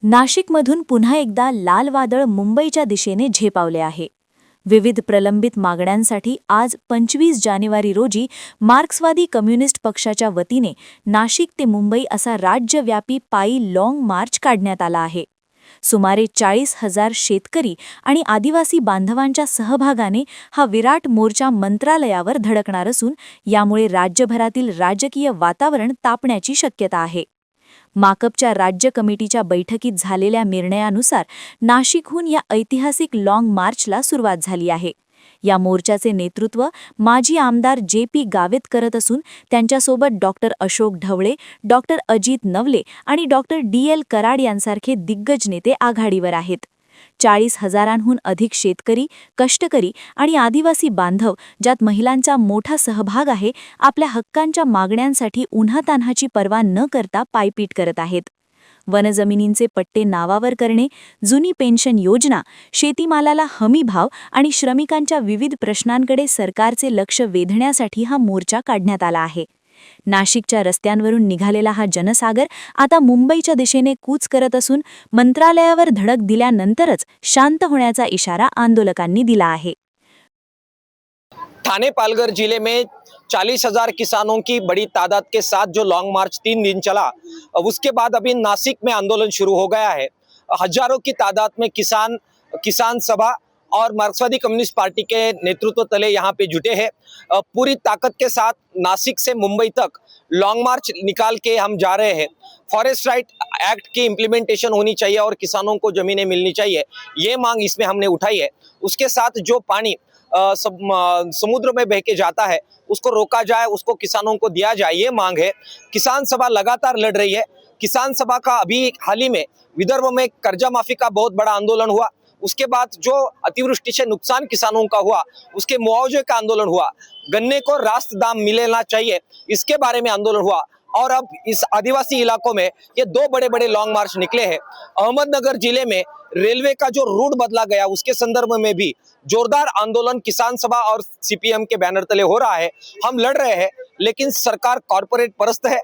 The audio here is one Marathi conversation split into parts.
नाशिकमधून पुन्हा एकदा लाल वादळ मुंबईच्या दिशेने झेपावले आहे। विविध प्रलंबित मागण्यांसाठी आज 25 जानेवारी रोजी मार्क्सवादी कम्युनिस्ट पक्षाच्या वतीने नाशिक ते मुंबई असा राज्यव्यापी पायी लाँग मार्च काढण्यात आला आहे। सुमारे 40,000 शेतकरी आणि आदिवासी बांधवांच्या सहभागाने हा विराट मोर्चा मंत्रालयावर धडकणार असून यामुळे राज्यभरातील राजकीय वातावरण तापण्याची शक्यता आहे। माकपच्या राज्य कमिटीच्या बैठकीत झालेल्या निर्णयानुसार नाशिकहून या ऐतिहासिक लाँग मार्चला सुरुवात झाली आहे। या मोर्चाचे नेतृत्व माजी आमदार जे.पी. गावित करत असून त्यांच्यासोबत डॉक्टर अशोक ढवळे, डॉक्टर अजित नवले आणि डॉक्टर डी.एल. कराड यांसारखे दिग्गज नेते आघाडीवर आहेत। 40,000हून अधिक शेतकरी, कष्टकरी आणि आदिवासी बांधव, ज्यात महिलांचा मोठा सहभाग आहे, आपल्या हक्कांच्या मागण्यांसाठी उन्हातान्हाची पर्वा न करता पायपीट करत आहेत। वनजमिनींचे पट्टे नावावर करणे, जुनी पेन्शन योजना, शेतीमालाला हमी भाव आणि श्रमिकांच्या विविध प्रश्नांकडे सरकारचे लक्ष वेधण्यासाठी हा मोर्चा काढण्यात आला आहे। नाशिकच्या रस्त्यांवरून निघालेला हा जनसागर आता मुंबईच्या दिशेने कूच करत असून मंत्रालयावर धडक दिल्यानंतरच शांत होण्याचा इशारा आंदोलकांनी दिला आहे। थाने पालघर जिले में 40,000 किसानों की बड़ी तादाद के साथ जो लॉन्ग मार्च 3 दिन चला, उसके बाद अभी नासिक में आंदोलन शुरू हो गया है। हजारों की तादाद में किसान सभा और मार्क्सवादी कम्युनिस्ट पार्टी के नेतृत्व तले यहाँ पे जुटे हैं। पूरी ताकत के साथ नासिक से मुंबई तक लॉन्ग मार्च निकाल के हम जा रहे हैं। फॉरेस्ट राइट एक्ट की इम्प्लीमेंटेशन होनी चाहिए और किसानों को जमीनें मिलनी चाहिए, ये मांग इसमें हमने उठाई है। उसके साथ जो पानी समुद्र में बह के जाता है उसको रोका जाए, उसको किसानों को दिया जाए, ये मांग है। किसान सभा लगातार लड़ रही है। किसान सभा का अभी हाल ही में विदर्भ में कर्जा माफी का बहुत बड़ा आंदोलन हुआ, उसके बाद जो अतिवृष्टि से नुकसान किसानों का हुआ उसके मुआवजे का आंदोलन हुआ, गन्ने को रास्त दाम मिलना चाहिए, इसके बारे में आंदोलन हुआ। और अब इस आदिवासी इलाकों में ये दो बड़े बड़े लॉन्ग मार्च निकले हैं। अहमदनगर जिले में रेलवे का जो रूट बदला गया उसके संदर्भ में भी जोरदार आंदोलन किसान सभा और सीपीएम के बैनर तले हो रहा है। हम लड़ रहे हैं, लेकिन सरकार कॉर्पोरेट परस्त है।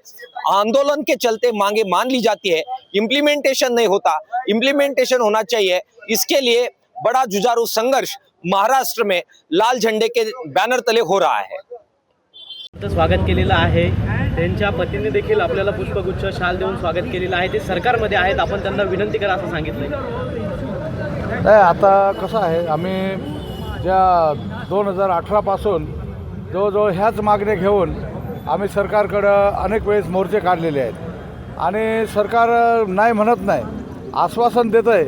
आंदोलन के चलते मांगे मान ली जाती है, इम्प्लीमेंटेशन नहीं होता। इम्प्लीमेंटेशन होना चाहिए, इसके लिए बड़ा जुझारू संघर्ष महाराष्ट्र में लाल झंडे के बैनर तले हो रहा है। स्वागत केलेलं आहे। त्यांच्या पत्नीने देखील आपल्याला पुष्पगुच्छ शाल देऊन स्वागत केलेलं आहे। ते सरकारमध्ये आहेत, आपण त्यांना विनंती करा असं सांगितलंय। नाही, आता कसं आहे, आम्ही ज्या 2018 पासून जवळजवळ ह्याच मागण्या घेऊन आम्ही सरकारकडं अनेक वेळेस मोर्चे काढलेले आहेत आणि सरकार नाही म्हणत नाही, आश्वासन देत आहे,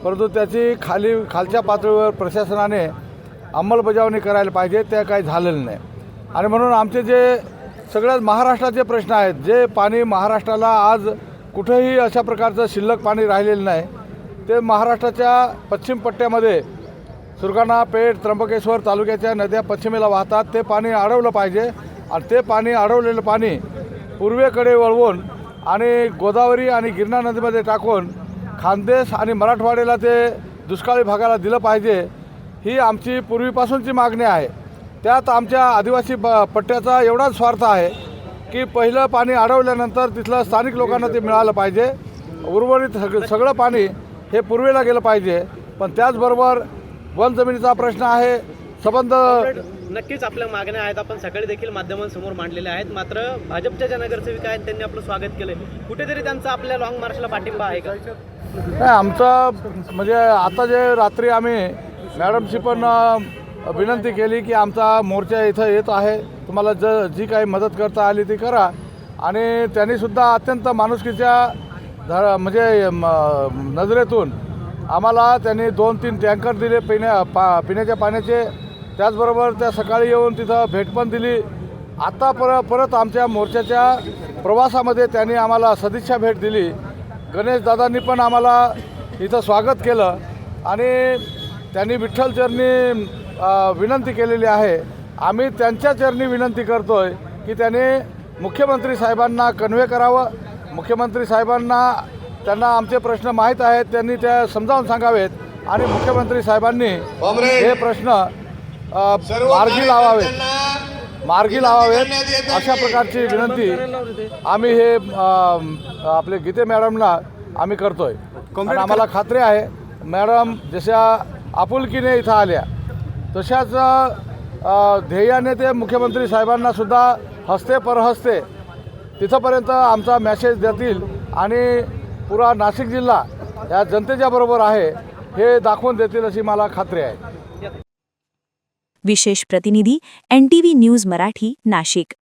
परंतु त्याची खालच्या पातळीवर प्रशासनाने अंमलबजावणी करायला पाहिजे, ते काही झालेलं नाही। आणि म्हणून आमचे जे सगळ्यात महाराष्ट्राचे प्रश्न आहेत, जे पाणी महाराष्ट्राला आज कुठेही अशा प्रकारचं शिल्लक पाणी राहिलेलं नाही, ते महाराष्ट्राच्या पश्चिम पट्ट्यामध्ये सुरगाणा, पेठ, त्र्यंबकेश्वर तालुक्याच्या नद्या पश्चिमेला वाहतात, ते पाणी अडवलं पाहिजे आणि ते पाणी अडवलेलं पाणी पूर्वेकडे वळवून आणि गोदावरी आणि गिरणा नदीमध्ये टाकून खानदेश आणि मराठवाड्याला ते दुष्काळी भागाला दिलं पाहिजे, ही आमची पूर्वीपासूनची मागणी आहे। त्यात आमच्या आदिवासी पट्ट्याचा एवढाच स्वार्थ आहे की पहिलं पाणी अडवल्यानंतर तिथलं स्थानिक लोकांना ते मिळालं पाहिजे, उर्वरित सगळं पाणी हे पूर्वेला गेलं पाहिजे। पण त्याचबरोबर वन जमिनीचा प्रश्न आहे, संबंध नक्कीच आपल्या मागण्या आहेत, आपण सकाळी देखील माध्यमांसमोर मांडलेल्या आहेत। मात्र भाजपच्या ज्या नगरसेविका आहेत त्यांनी आपलं स्वागत केलंय, कुठेतरी त्यांचा आपल्या लाँग मार्चला पाठिंबा आहे का? नाही, आमचा म्हणजे आता जे रात्री आम्ही मॅडमशी पण विनंती केली की आमचा मोर्चा इथं येत आहे, तुम्हाला जी काही मदत करता आली ती करा। आणि त्यांनीसुद्धा अत्यंत माणुसकीच्या म्हणजे नजरेतून आम्हाला त्यांनी 2-3 टँकर दिले पिण्याच्या पाण्याचे, त्याचबरोबर त्या सकाळी येऊन तिथं भेट पण दिली। आता परत आमच्या मोर्चाच्या प्रवासामध्ये त्यांनी आम्हाला सदिच्छा भेट दिली। गणेश दादांनी पण आम्हाला इथं स्वागत केलं आणि त्यांनी विठ्ठल चरणी विनंती केलेली आहे। आम्ही त्यांच्या चरणी विनंती करतोय की त्याने मुख्यमंत्री साहेबांना कन्वे करावं, मुख्यमंत्री साहेबांना त्यांना आमचे प्रश्न माहीत आहेत, त्यांनी त्या समजावून सांगावेत आणि मुख्यमंत्री साहेबांनी हे प्रश्न मार्गी लावावेत अशा प्रकारची विनंती आम्ही हे आपले गीते मॅडमला आम्ही करतोय। आणि आम्हाला खात्री आहे मॅडम जशा आपुलकीने इथं आल्या तशाच ध्येयाने ते मुख्यमंत्री साहेबांना सुद्धा हस्ते परहस्ते तिथंपर्यंत आमचा मॅसेज देतील आणि पुरा नाशिक जिल्हा या जनतेच्या बरोबर आहे हे दाखवून देतील अशी मला खात्री आहे. विशेष प्रतिनिधी NTV न्यूज मराठी, नाशिक.